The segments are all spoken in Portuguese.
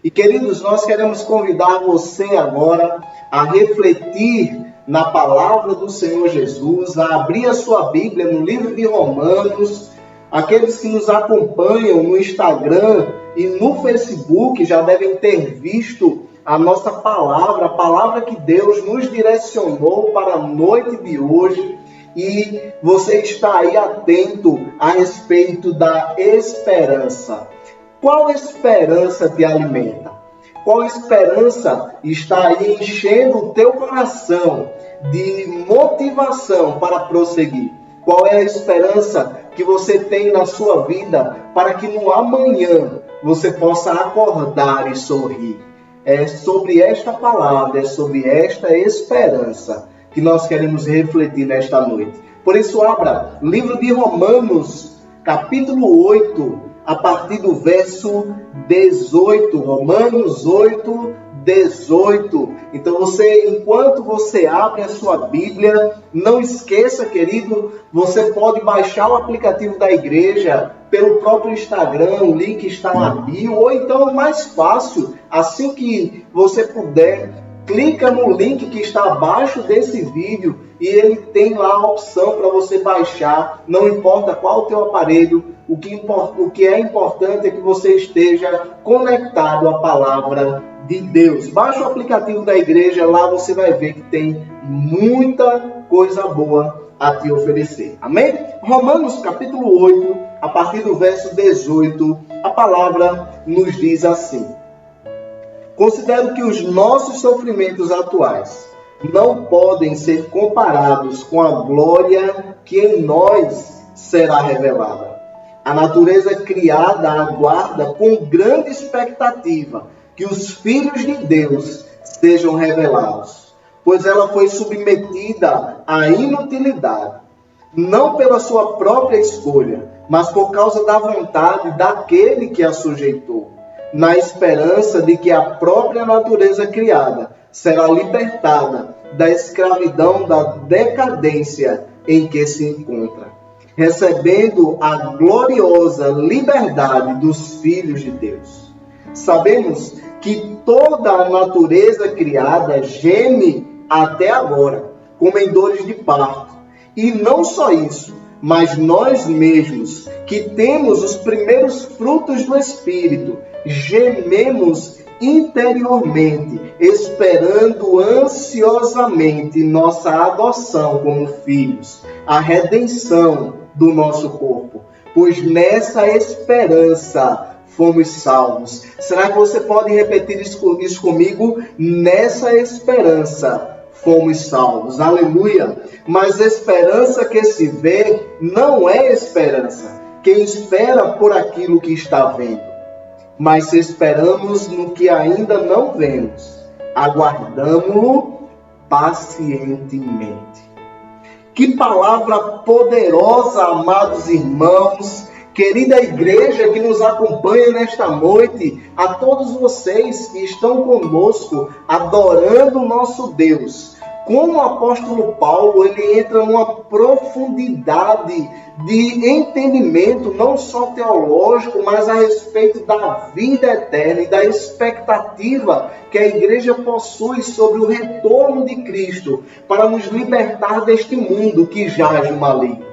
E, queridos, nós queremos convidar você agora a refletir na palavra do Senhor Jesus, a abrir a sua Bíblia no livro de Romanos. Aqueles que nos acompanham no Instagram e no Facebook já devem ter visto a nossa palavra, a palavra que Deus nos direcionou para a noite de hoje. E você está aí atento a respeito da esperança. Qual esperança te alimenta? Qual esperança está aí enchendo o teu coração de motivação para prosseguir? Qual é a esperança que você tem na sua vida para que no amanhã você possa acordar e sorrir? É sobre esta palavra, é sobre esta esperança que nós queremos refletir nesta noite. Por isso, abra o livro de Romanos, capítulo 8, a partir do verso 18. Romanos 8, 18. Então, enquanto você abre a sua Bíblia, não esqueça, querido, você pode baixar o aplicativo da igreja pelo próprio Instagram, o link está na bio, ou então, mais fácil, assim que você puder, clica no link que está abaixo desse vídeo e ele tem lá a opção para você baixar, não importa qual o teu aparelho, o que é importante é que você esteja conectado à palavra de Deus. Baixa o aplicativo da igreja, lá você vai ver que tem muita coisa boa a te oferecer. Amém? Romanos capítulo 8, a partir do verso 18, a palavra nos diz assim: considero que os nossos sofrimentos atuais não podem ser comparados com a glória que em nós será revelada. A natureza criada aguarda com grande expectativa que os filhos de Deus sejam revelados, pois ela foi submetida à inutilidade, não pela sua própria escolha, mas por causa da vontade daquele que a sujeitou, na esperança de que a própria natureza criada será libertada da escravidão da decadência em que se encontra, recebendo a gloriosa liberdade dos filhos de Deus. Sabemos que toda a natureza criada geme até agora, como em dores de parto. E não só isso, mas nós mesmos, que temos os primeiros frutos do Espírito, gememos interiormente, esperando ansiosamente nossa adoção como filhos, a redenção do nosso corpo, pois nessa esperança fomos salvos. Será que você pode repetir isso comigo? Nessa esperança fomos salvos. Aleluia! Mas esperança que se vê não é esperança. Quem espera por aquilo que está vendo. Mas se esperamos no que ainda não vemos, aguardamo-lo pacientemente. Que palavra poderosa, amados irmãos, querida igreja que nos acompanha nesta noite, a todos vocês que estão conosco adorando o nosso Deus. Como o apóstolo Paulo, ele entra numa profundidade de entendimento, não só teológico, mas a respeito da vida eterna e da expectativa que a igreja possui sobre o retorno de Cristo para nos libertar deste mundo que jaz no maligno.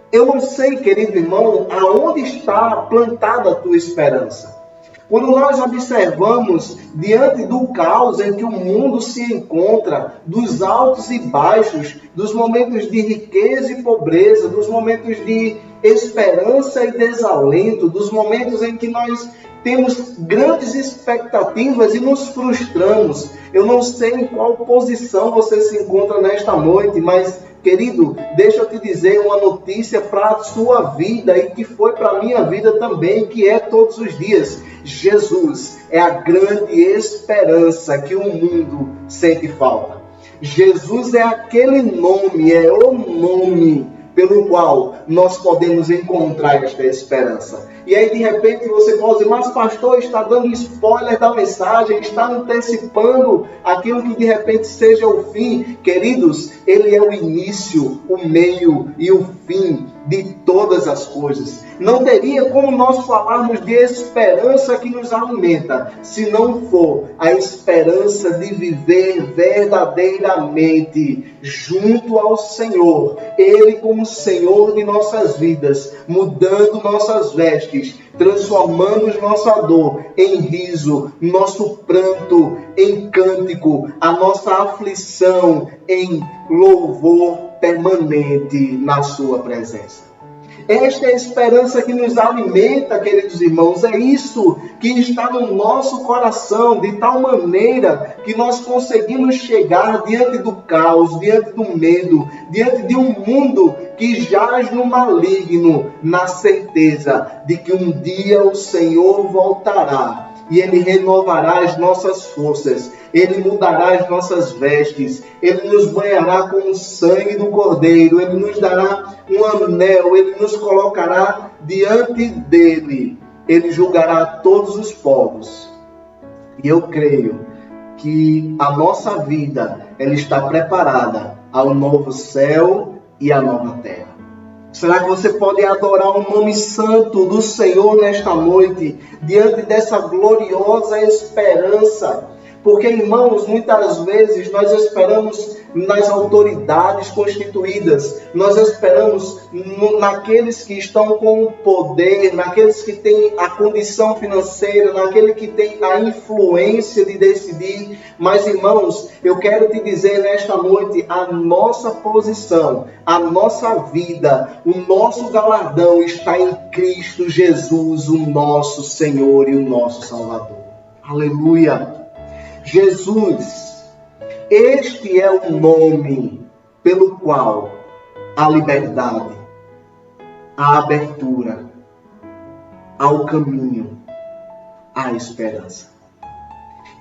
Eu não sei, querido irmão, aonde está plantada a tua esperança. Quando nós observamos diante do caos em que o mundo se encontra, dos altos e baixos, dos momentos de riqueza e pobreza, dos momentos de esperança e desalento, dos momentos em que nós temos grandes expectativas e nos frustramos. Eu não sei em qual posição você se encontra nesta noite, mas, querido, deixa eu te dizer uma notícia para a sua vida e que foi para a minha vida também, que é todos os dias. Jesus é a grande esperança que o mundo sente falta. Jesus é aquele nome, é o nome pelo qual nós podemos encontrar esta esperança. E aí de repente você pode dizer, mas pastor, está dando spoiler da mensagem, está antecipando aquilo que de repente seja o fim. Queridos, ele é o início, o meio e o fim de todas as coisas. Não teria como nós falarmos de esperança que nos alimenta, se não for a esperança de viver verdadeiramente junto ao Senhor, Ele como Senhor de nossas vidas, mudando nossas vestes, transformando nossa dor em riso, nosso pranto em cântico, a nossa aflição em louvor permanente na sua presença. Esta é a esperança que nos alimenta, queridos irmãos. É isso que está no nosso coração, de tal maneira que nós conseguimos chegar diante do caos, diante do medo, diante de um mundo que jaz no maligno, na certeza de que um dia o Senhor voltará e Ele renovará as nossas forças, Ele mudará as nossas vestes, Ele nos banhará com o sangue do Cordeiro, Ele nos dará um anel, Ele nos colocará diante dEle, Ele julgará todos os povos. E eu creio que a nossa vida ela está preparada ao novo céu e à nova terra. Será que você pode adorar o nome santo do Senhor nesta noite, diante dessa gloriosa esperança? Porque, irmãos, muitas vezes nós esperamos nas autoridades constituídas, nós esperamos naqueles que estão com o poder, naqueles que têm a condição financeira, naquele que tem a influência de decidir. Mas, irmãos, eu quero te dizer nesta noite, a nossa posição, a nossa vida, o nosso galardão está em Cristo Jesus, o nosso Senhor e o nosso Salvador. Aleluia! Jesus, este é o nome pelo qual a liberdade, a abertura, ao caminho, a esperança.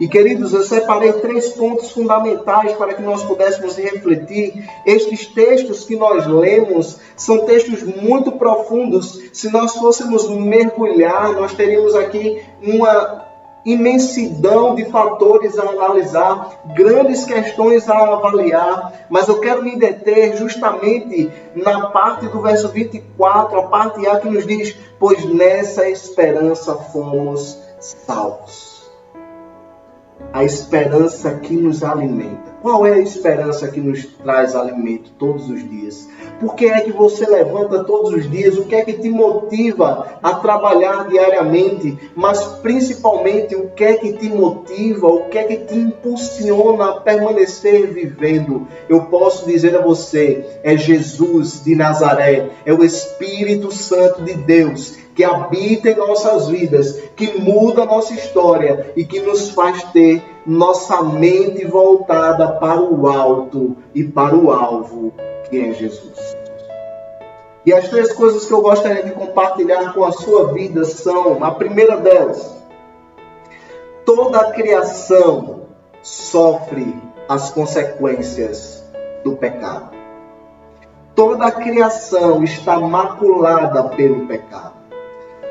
E queridos, eu separei 3 pontos fundamentais para que nós pudéssemos refletir. Estes textos que nós lemos são textos muito profundos. Se nós fôssemos mergulhar, nós teríamos aqui uma imensidão de fatores a analisar, grandes questões a avaliar, mas eu quero me deter justamente na parte do verso 24, a parte A que nos diz, pois nessa esperança fomos salvos. A esperança que nos alimenta. Qual é a esperança que nos traz alimento todos os dias? Por que é que você levanta todos os dias? O que é que te motiva a trabalhar diariamente? Mas principalmente, o que é que te motiva? O que é que te impulsiona a permanecer vivendo? Eu posso dizer a você, é Jesus de Nazaré, é o Espírito Santo de Deus que habita em nossas vidas, que muda a nossa história e que nos faz ter nossa mente voltada para o alto e para o alvo, que é Jesus. E as 3 coisas que eu gostaria de compartilhar com a sua vida são, a primeira delas, toda a criação sofre as consequências do pecado. Toda a criação está maculada pelo pecado.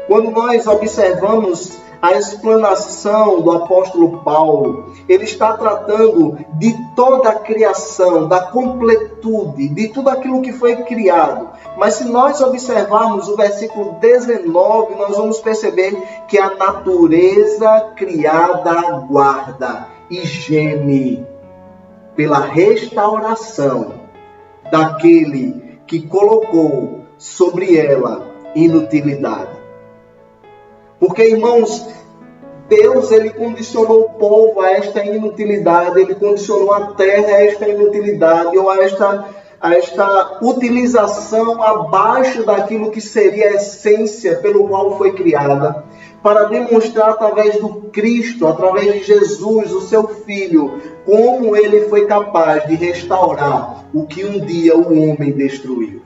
Quando nós observamos a explanação do apóstolo Paulo, ele está tratando de toda a criação, da completude, de tudo aquilo que foi criado. Mas se nós observarmos o versículo 19, nós vamos perceber que a natureza criada aguarda e geme pela restauração daquele que colocou sobre ela inutilidade. Porque, irmãos, Deus ele condicionou o povo a esta inutilidade, ele condicionou a terra a esta inutilidade, ou a esta utilização abaixo daquilo que seria a essência pelo qual foi criada, para demonstrar através do Cristo, através de Jesus, o seu Filho, como ele foi capaz de restaurar o que um dia o homem destruiu.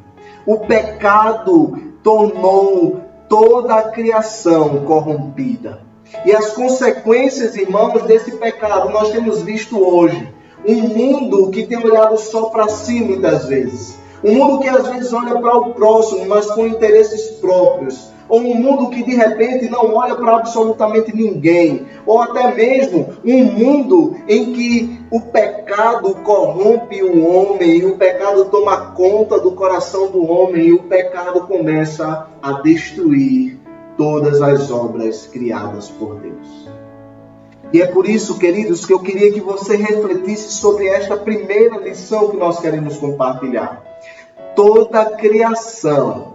O pecado tornou toda a criação corrompida. E as consequências, irmãos, desse pecado nós temos visto hoje. Um mundo que tem olhado só para si muitas vezes. Um mundo que às vezes olha para o próximo, mas com interesses próprios. ou um mundo que de repente não olha para absolutamente ninguém, ou até mesmo um mundo em que o pecado corrompe o homem, e o pecado toma conta do coração do homem, e o pecado começa a destruir todas as obras criadas por Deus. E é por isso, queridos, que eu queria que você refletisse sobre esta primeira lição que nós queremos compartilhar. Toda a criação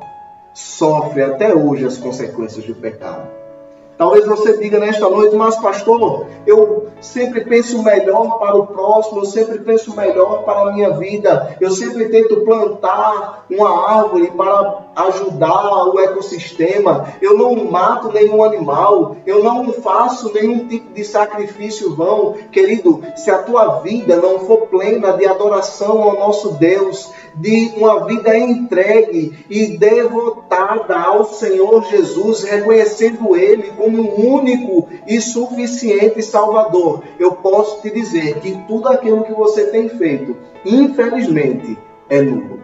sofre até hoje as consequências do pecado. Talvez você diga nesta noite, mas pastor, eu sempre penso melhor para o próximo, eu sempre penso melhor para a minha vida, eu sempre tento plantar uma árvore para ajudar o ecossistema, eu não mato nenhum animal, eu não faço nenhum tipo de sacrifício vão. Querido, se a tua vida não for plena de adoração ao nosso Deus, de uma vida entregue e devotada ao Senhor Jesus, reconhecendo Ele como o único e suficiente Salvador, eu posso te dizer que tudo aquilo que você tem feito, infelizmente, é nulo.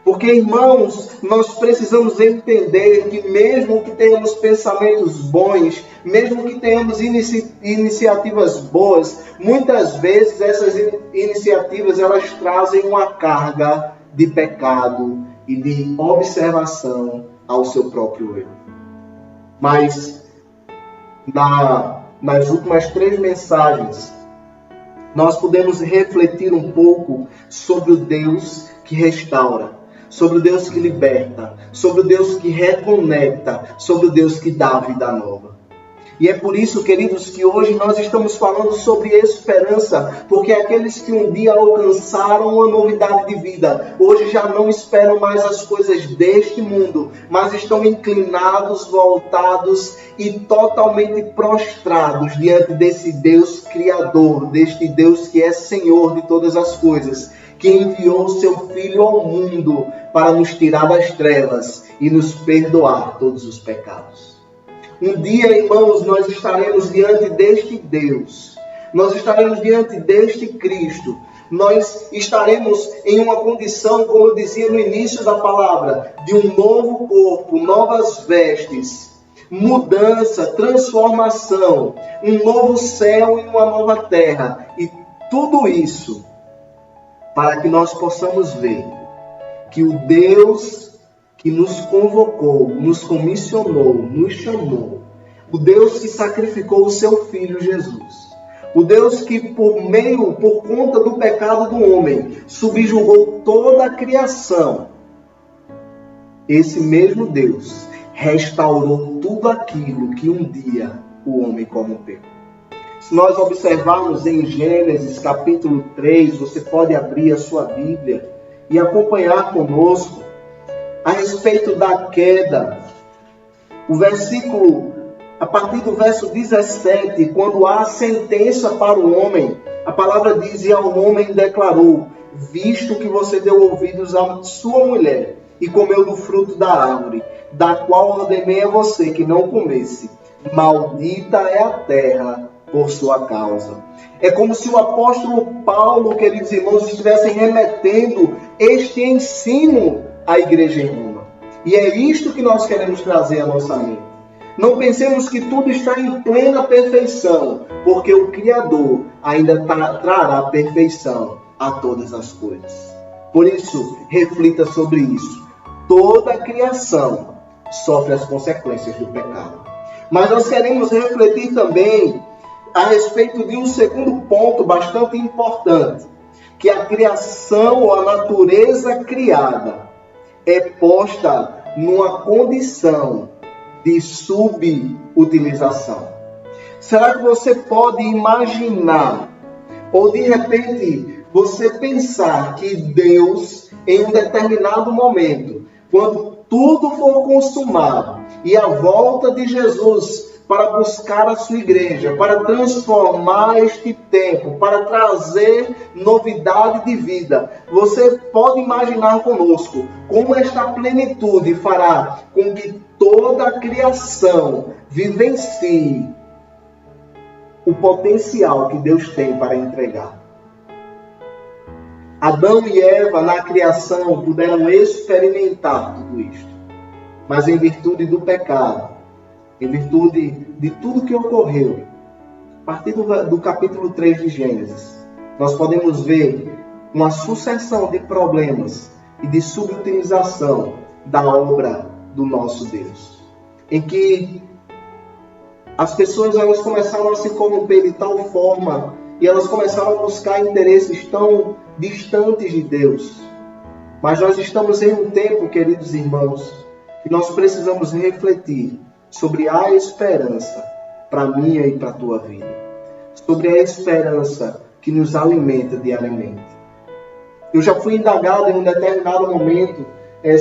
Porque, irmãos, nós precisamos entender que mesmo que tenhamos pensamentos bons, mesmo que tenhamos iniciativas boas, muitas vezes essas iniciativas elas trazem uma carga de pecado e de observação ao seu próprio erro. Mas, nas últimas 3 mensagens, nós podemos refletir um pouco sobre o Deus que restaura, sobre o Deus que liberta, sobre o Deus que reconecta, sobre o Deus que dá vida nova. E é por isso, queridos, que hoje nós estamos falando sobre esperança, porque aqueles que um dia alcançaram uma novidade de vida, hoje já não esperam mais as coisas deste mundo, mas estão inclinados, voltados e totalmente prostrados diante desse Deus Criador, deste Deus que é Senhor de todas as coisas, que enviou seu Filho ao mundo para nos tirar das trevas e nos perdoar todos os pecados. Um dia, irmãos, nós estaremos diante deste Deus, nós estaremos diante deste Cristo, nós estaremos em uma condição, como eu dizia no início da palavra, de um novo corpo, novas vestes, mudança, transformação, um novo céu e uma nova terra, e tudo isso para que nós possamos ver que o Deus que nos convocou, nos comissionou, nos chamou, o Deus que sacrificou o seu Filho Jesus, o Deus que por conta do pecado do homem, subjugou toda a criação, esse mesmo Deus restaurou tudo aquilo que um dia o homem corrompeu. Se nós observarmos em Gênesis capítulo 3, você pode abrir a sua Bíblia e acompanhar conosco a respeito da queda. O versículo, a partir do verso 17, quando há sentença para o homem, a palavra diz, e ao homem declarou, visto que você deu ouvidos à sua mulher e comeu do fruto da árvore, da qual ordenei a você que não comesse, maldita é a terra por sua causa. É como se o apóstolo Paulo, queridos irmãos, estivesse remetendo este ensino à igreja em Roma. E é isto que nós queremos trazer à nossa mente. Não pensemos que tudo está em plena perfeição, porque o Criador ainda trará perfeição a todas as coisas. Por isso, reflita sobre isso. Toda a criação sofre as consequências do pecado. Mas nós queremos refletir também a respeito de um segundo ponto bastante importante, que a criação ou a natureza criada é posta numa condição de subutilização. Será que você pode imaginar, ou de repente você pensar que Deus, em um determinado momento, quando tudo for consumado e a volta de Jesus para buscar a sua igreja, para transformar este tempo, para trazer novidade de vida. Você pode imaginar conosco como esta plenitude fará com que toda a criação vivencie o potencial que Deus tem para entregar. Adão e Eva, na criação, puderam experimentar tudo isto. Mas em virtude do pecado, em virtude de tudo que ocorreu, a partir do capítulo 3 de Gênesis, nós podemos ver uma sucessão de problemas e de subutilização da obra do nosso Deus, em que as pessoas elas começaram a se corromper de tal forma e elas começaram a buscar interesses tão distantes de Deus. Mas nós estamos em um tempo, queridos irmãos, que nós precisamos refletir sobre a esperança para a minha e para a tua vida, sobre a esperança que nos alimenta diariamente. Eu já fui indagado em um determinado momento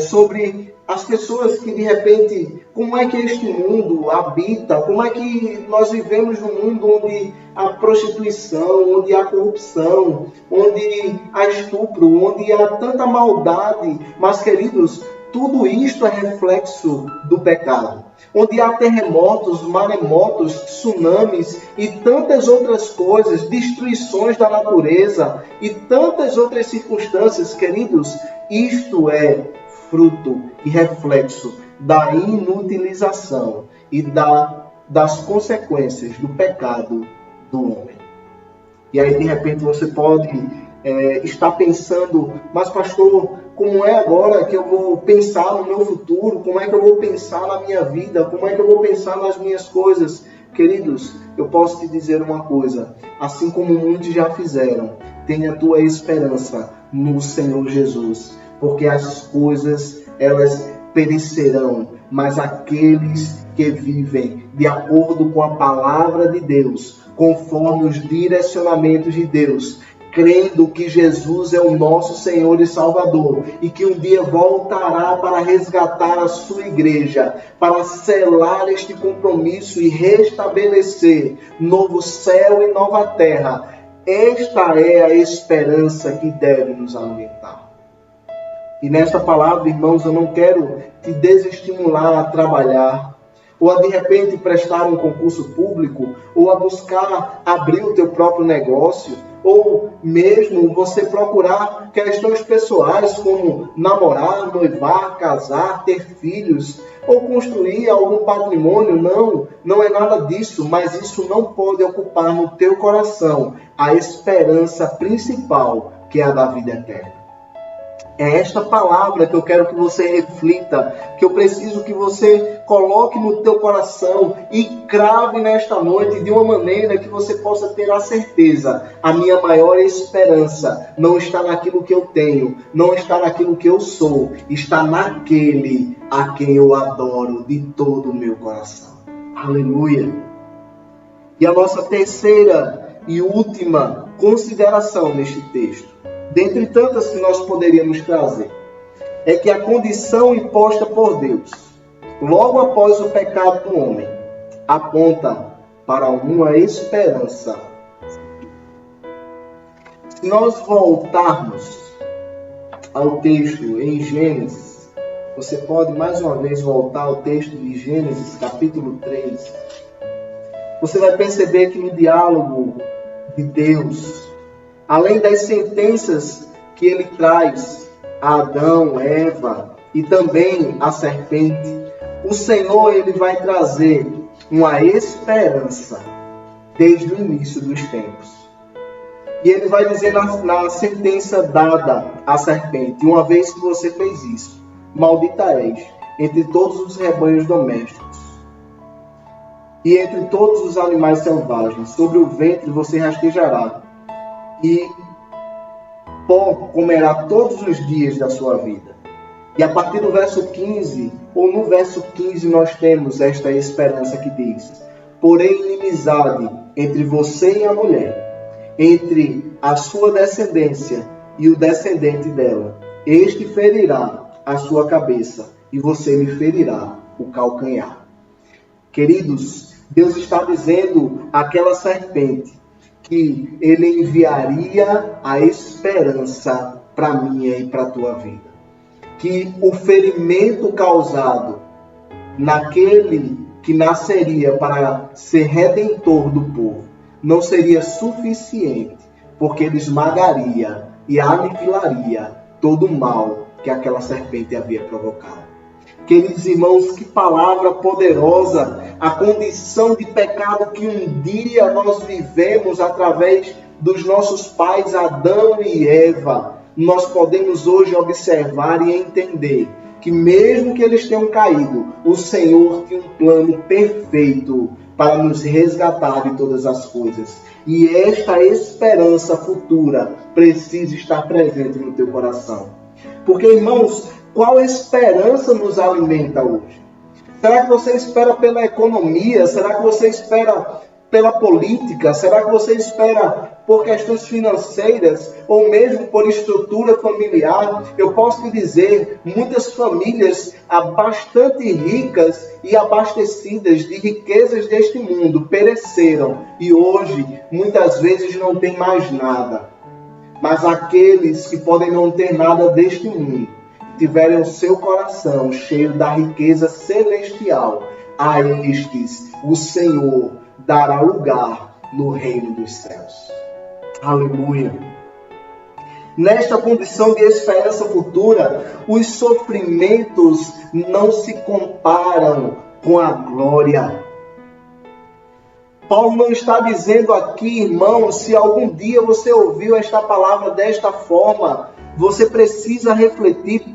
sobre as pessoas que de repente, como é que este mundo habita, como é que nós vivemos num mundo onde há prostituição, onde há corrupção, onde há estupro, onde há tanta maldade. Mas, queridos, tudo isto é reflexo do pecado. Onde há terremotos, maremotos, tsunamis e tantas outras coisas, destruições da natureza e tantas outras circunstâncias, queridos, isto é fruto e reflexo da inutilização e das consequências do pecado do homem. E aí, de repente, você pode estar pensando, mas pastor, como é agora que eu vou pensar no meu futuro? Como é que eu vou pensar na minha vida? Como é que eu vou pensar nas minhas coisas? Queridos, eu posso te dizer uma coisa, assim como muitos já fizeram, tenha a tua esperança no Senhor Jesus, porque as coisas, elas perecerão, mas aqueles que vivem de acordo com a palavra de Deus, conforme os direcionamentos de Deus, crendo que Jesus é o nosso Senhor e Salvador e que um dia voltará para resgatar a sua igreja, para selar este compromisso e restabelecer novo céu e nova terra. Esta é a esperança que deve nos alimentar. E nesta palavra, irmãos, eu não quero te desestimular a trabalhar, ou a de repente prestar um concurso público, ou a buscar abrir o teu próprio negócio, ou mesmo você procurar questões pessoais como namorar, noivar, casar, ter filhos, ou construir algum patrimônio. Não é nada disso, mas isso não pode ocupar no teu coração a esperança principal, que é a da vida eterna. É esta palavra que eu quero que você reflita, que eu preciso que você coloque no teu coração e crave nesta noite de uma maneira que você possa ter a certeza. A minha maior esperança não está naquilo que eu tenho, não está naquilo que eu sou, está naquele a quem eu adoro de todo o meu coração. Aleluia! E a nossa terceira e última consideração neste texto, dentre tantas que nós poderíamos trazer, é que a condição imposta por Deus, logo após o pecado do homem, aponta para uma esperança. Se nós voltarmos ao texto em Gênesis, você pode mais uma vez voltar ao texto de Gênesis, capítulo 3. Você vai perceber que no diálogo de Deus, além das sentenças que ele traz a Adão, Eva e também a serpente, o Senhor ele vai trazer uma esperança desde o início dos tempos. E ele vai dizer na sentença dada à serpente: uma vez que você fez isso, maldita és entre todos os rebanhos domésticos e entre todos os animais selvagens, sobre o ventre você rastejará, e pó comerá todos os dias da sua vida. E a partir do verso 15, ou no verso 15, nós temos esta esperança que diz: porém inimizade entre você e a mulher, entre a sua descendência e o descendente dela. Este ferirá a sua cabeça e você lhe ferirá o calcanhar. Queridos, Deus está dizendo àquela serpente que ele enviaria a esperança para minha e para a tua vida. Que o ferimento causado naquele que nasceria para ser redentor do povo não seria suficiente, porque ele esmagaria e aniquilaria todo o mal que aquela serpente havia provocado. Queridos irmãos, que palavra poderosa! A condição de pecado que um dia nós vivemos através dos nossos pais Adão e Eva, nós podemos hoje observar e entender que mesmo que eles tenham caído, o Senhor tinha um plano perfeito para nos resgatar de todas as coisas. E esta esperança futura precisa estar presente no teu coração. Porque, irmãos, qual esperança nos alimenta hoje? Será que você espera pela economia? Será que você espera pela política? Será que você espera por questões financeiras? Ou mesmo por estrutura familiar? Eu posso te dizer, muitas famílias bastante ricas e abastecidas de riquezas deste mundo pereceram. E hoje, muitas vezes, não tem mais nada. Mas aqueles que podem não ter nada deste mundo, tiverem o seu coração cheio da riqueza celestial, a estes o Senhor dará lugar no reino dos céus. Aleluia! Nesta condição de esperança futura, os sofrimentos não se comparam com a glória. Paulo não está dizendo aqui, irmão, se algum dia você ouviu esta palavra desta forma, você precisa refletir.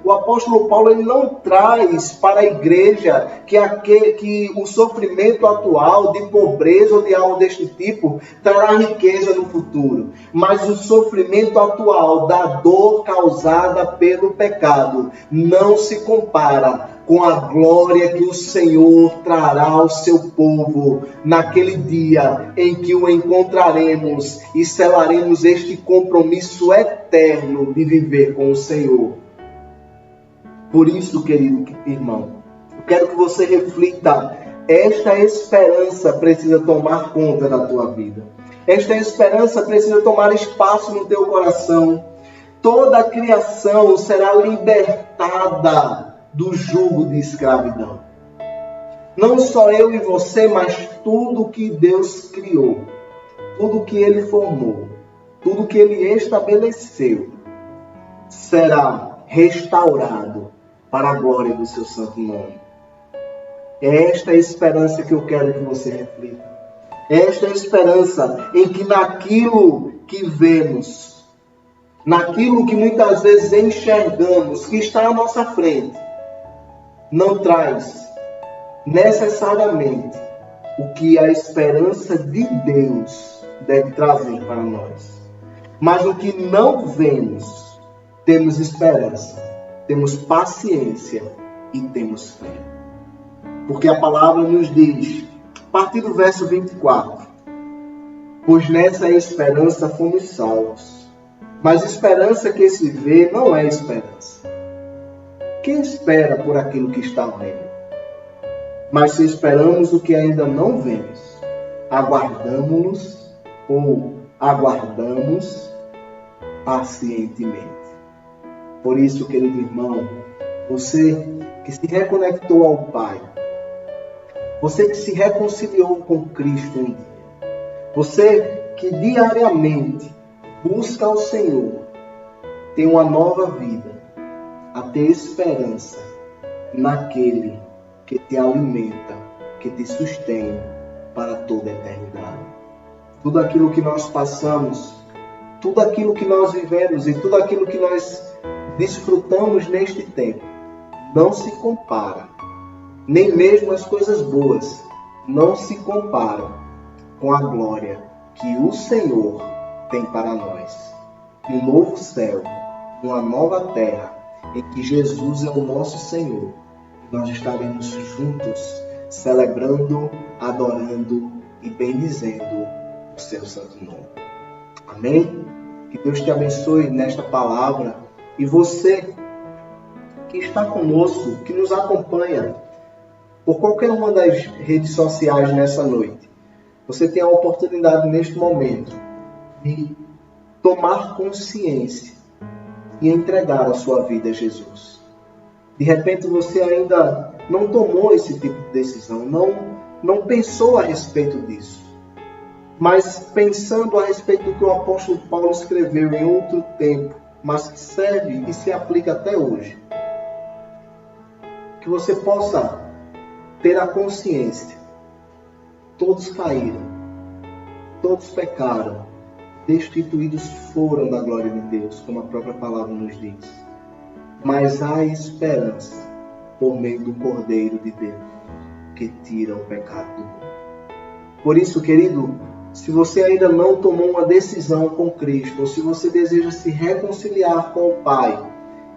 O apóstolo Paulo, ele não traz para a igreja que o sofrimento atual de pobreza ou de algo deste tipo trará riqueza no futuro. Mas o sofrimento atual da dor causada pelo pecado não se compara com a glória que o Senhor trará ao seu povo naquele dia em que o encontraremos e selaremos este compromisso eterno de viver com o Senhor. Por isso, querido irmão, eu quero que você reflita. Esta esperança precisa tomar conta da tua vida. Esta esperança precisa tomar espaço no teu coração. Toda a criação será libertada do jugo de escravidão. Não só eu e você, mas tudo que Deus criou, tudo que Ele formou, tudo que Ele estabeleceu, será restaurado para a glória do seu santo nome. É esta a esperança que eu quero que você reflita. É esta a esperança em que naquilo que vemos, naquilo que muitas vezes enxergamos, que está à nossa frente, não traz necessariamente o que a esperança de Deus deve trazer para nós. Mas o que não vemos, temos esperança, temos paciência e temos fé. Porque a palavra nos diz, a partir do verso 24, pois nessa esperança fomos salvos. Mas esperança que se vê não é esperança. Quem espera por aquilo que está vendo? Mas se esperamos o que ainda não vemos, aguardamos pacientemente. Por isso, querido irmão, você que se reconectou ao Pai, você que se reconciliou com Cristo um dia, você que diariamente busca ao Senhor, tem uma nova vida, a ter esperança naquele que te alimenta, que te sustém para toda a eternidade. Tudo aquilo que nós passamos, tudo aquilo que nós vivemos e tudo aquilo que nós desfrutamos neste tempo, não se compara, nem mesmo as coisas boas, não se comparam com a glória que o Senhor tem para nós. Um novo céu, uma nova terra, em que Jesus é o nosso Senhor. Nós estaremos juntos, celebrando, adorando e bendizendo o seu santo nome. Amém? Que Deus te abençoe nesta palavra. E você que está conosco, que nos acompanha por qualquer uma das redes sociais nessa noite, você tem a oportunidade neste momento de tomar consciência e entregar a sua vida a Jesus. De repente você ainda não tomou esse tipo de decisão, não pensou a respeito disso. Mas pensando a respeito do que o apóstolo Paulo escreveu em outro tempo, mas que serve e se aplica até hoje. que você possa ter a consciência. Todos caíram, todos pecaram, destituídos foram da glória de Deus, como a própria palavra nos diz. Mas há esperança por meio do Cordeiro de Deus, que tira o pecado do mundo. Por isso, querido, se você ainda não tomou uma decisão com Cristo, ou se você deseja se reconciliar com o Pai,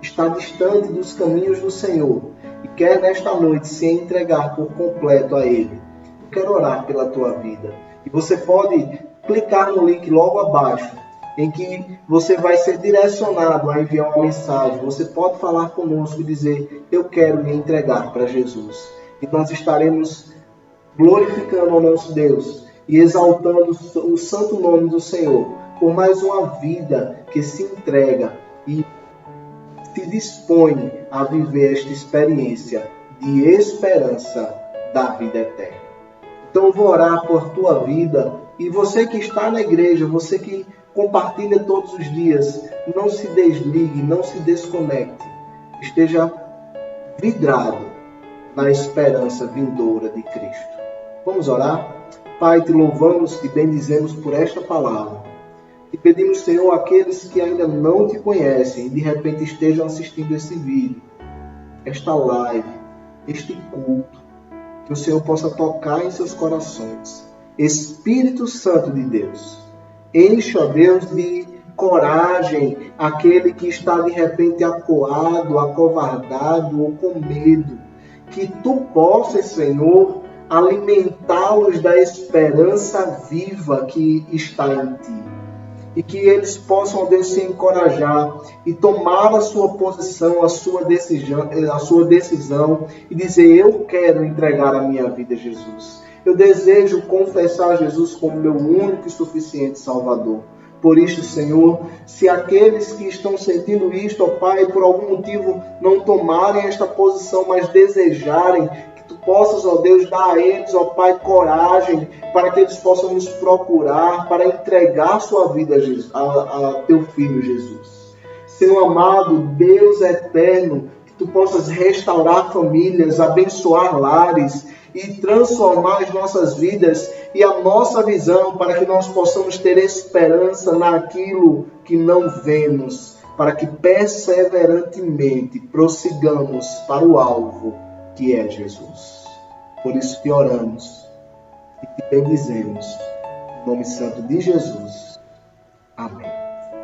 está distante dos caminhos do Senhor e quer nesta noite se entregar por completo a Ele, eu quero orar pela tua vida. E você pode clicar no link logo abaixo, em que você vai ser direcionado a enviar uma mensagem. Você pode falar conosco e dizer: eu quero me entregar para Jesus. E nós estaremos glorificando ao nosso Deus e exaltando o santo nome do Senhor por mais uma vida que se entrega e se dispõe a viver esta experiência de esperança da vida eterna. Então eu vou orar por tua vida, e você que está na igreja, você que compartilha todos os dias, não se desligue, não se desconecte, esteja vidrado na esperança vindoura de Cristo. Vamos orar? Pai, te louvamos, te bendizemos por esta palavra. E pedimos, Senhor, àqueles que ainda não te conhecem e de repente estejam assistindo esse vídeo, esta live, este culto, que o Senhor possa tocar em seus corações. Espírito Santo de Deus, enche, ó Deus, de coragem aquele que está de repente acuado, acovardado ou com medo. Que tu possas, Senhor, alimentá-los da esperança viva que está em ti. E que eles possam, ó Deus, se encorajar e tomar a sua posição, a sua decisão e dizer: eu quero entregar a minha vida a Jesus. Eu desejo confessar Jesus como meu único e suficiente Salvador. Por isso, Senhor, se aqueles que estão sentindo isto, ó Pai, por algum motivo não tomarem esta posição, mas desejarem, que tu possas, ó Deus, dar a eles, ó Pai, coragem para que eles possam nos procurar, para entregar sua vida a teu Filho Jesus. Senhor amado, Deus eterno, que tu possas restaurar famílias, abençoar lares e transformar as nossas vidas e a nossa visão para que nós possamos ter esperança naquilo que não vemos, para que perseverantemente prossigamos para o alvo que é Jesus. Por isso te oramos e te bendizemos. Em nome santo de Jesus. Amém.